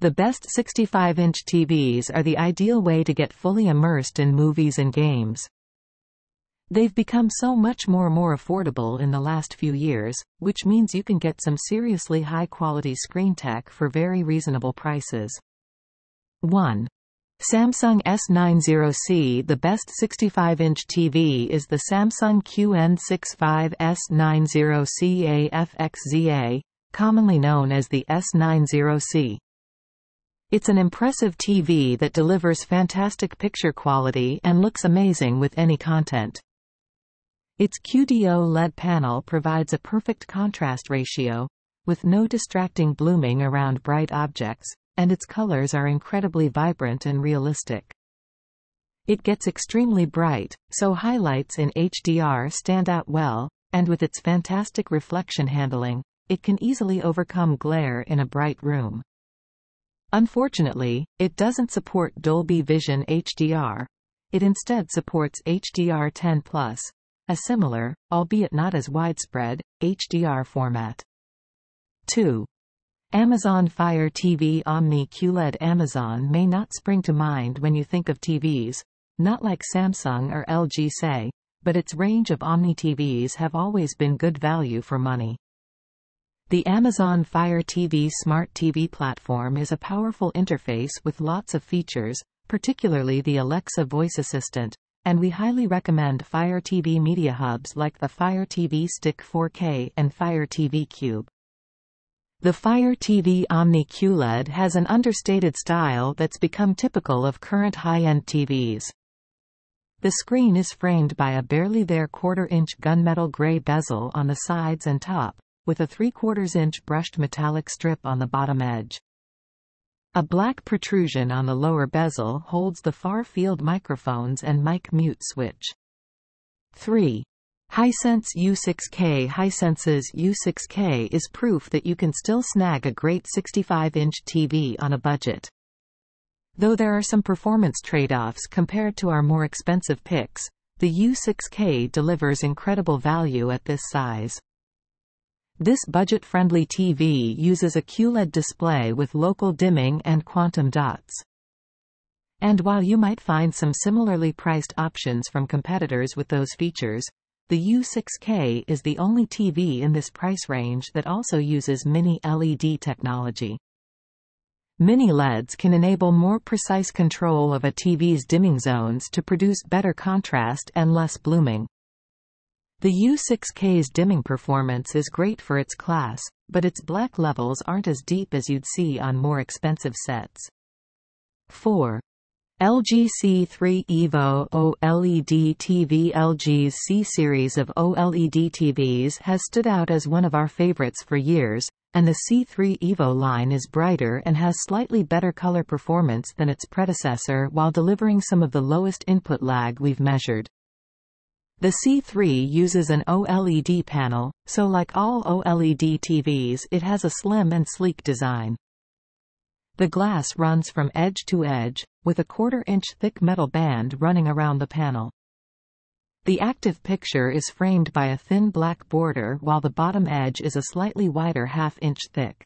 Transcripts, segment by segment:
The best 65-inch TVs are the ideal way to get fully immersed in movies and games. They've become so much more affordable in the last few years, which means you can get some seriously high-quality screen tech for very reasonable prices. 1. Samsung S90C. The best 65-inch TV is the Samsung QN65 S90C AFXZA, commonly known as the S90C. It's an impressive TV that delivers fantastic picture quality and looks amazing with any content. Its QD OLED panel provides a perfect contrast ratio, with no distracting blooming around bright objects, and its colors are incredibly vibrant and realistic. It gets extremely bright, so highlights in HDR stand out well, and with its fantastic reflection handling, it can easily overcome glare in a bright room. Unfortunately, it doesn't support Dolby Vision HDR. It instead supports HDR10+, a similar, albeit not as widespread, HDR format. 2. Amazon Fire TV Omni QLED. Amazon may not spring to mind when you think of TVs, not like Samsung or LG say, but its range of Omni TVs have always been good value for money. The Amazon Fire TV Smart TV platform is a powerful interface with lots of features, particularly the Alexa voice assistant, and we highly recommend Fire TV media hubs like the Fire TV Stick 4K and Fire TV Cube. The Fire TV Omni QLED has an understated style that's become typical of current high-end TVs. The screen is framed by a barely there quarter-inch gunmetal gray bezel on the sides and top, with a 3/4-inch brushed metallic strip on the bottom edge. A black protrusion on the lower bezel holds the far-field microphones and mic mute switch. 3. Hisense U6K. Hisense's U6K is proof that you can still snag a great 65-inch TV on a budget. Though there are some performance trade-offs compared to our more expensive picks, the U6K delivers incredible value at this size. This budget-friendly TV uses a QLED display with local dimming and quantum dots. And while you might find some similarly priced options from competitors with those features, the U6K is the only TV in this price range that also uses Mini LED technology. Mini LEDs can enable more precise control of a TV's dimming zones to produce better contrast and less blooming. The U6K's dimming performance is great for its class, but its black levels aren't as deep as you'd see on more expensive sets. 4. LG C3 Evo OLED TV. LG's C series of OLED TVs has stood out as one of our favorites for years, and the C3 Evo line is brighter and has slightly better color performance than its predecessor while delivering some of the lowest input lag we've measured. The C3 uses an OLED panel, so like all OLED TVs it has a slim and sleek design. The glass runs from edge to edge, with a 1/4-inch thick metal band running around the panel. The active picture is framed by a thin black border while the bottom edge is a slightly wider 1/2-inch thick.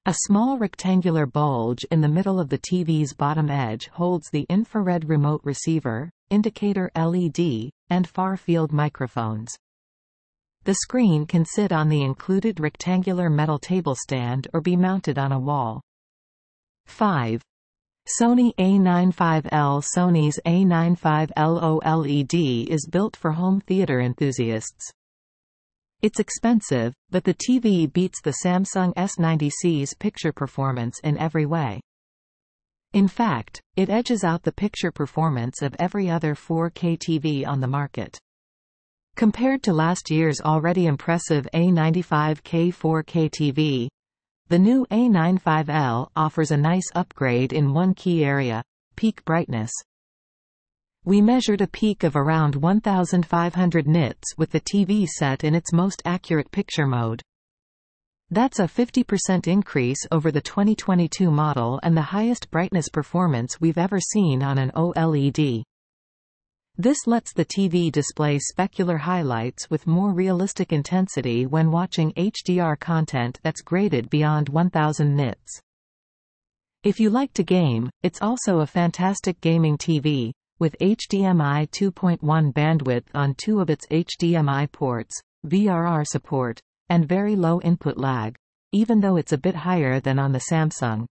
A small rectangular bulge in the middle of the TV's bottom edge holds the infrared remote receiver, indicator LED, and far-field microphones. The screen can sit on the included rectangular metal table stand or be mounted on a wall. 5. Sony A95L. Sony's A95L OLED is built for home theater enthusiasts. It's expensive, but the TV beats the Samsung S90C's picture performance in every way. In fact, it edges out the picture performance of every other 4K TV on the market. Compared to last year's already impressive A95K 4K TV, the new A95L offers a nice upgrade in one key area: peak brightness. We measured a peak of around 1,500 nits with the TV set in its most accurate picture mode. That's a 50% increase over the 2022 model and the highest brightness performance we've ever seen on an OLED. This lets the TV display specular highlights with more realistic intensity when watching HDR content that's graded beyond 1000 nits. If you like to game, it's also a fantastic gaming TV, with HDMI 2.1 bandwidth on 2 of its HDMI ports, VRR support, and very low input lag, even though it's a bit higher than on the Samsung.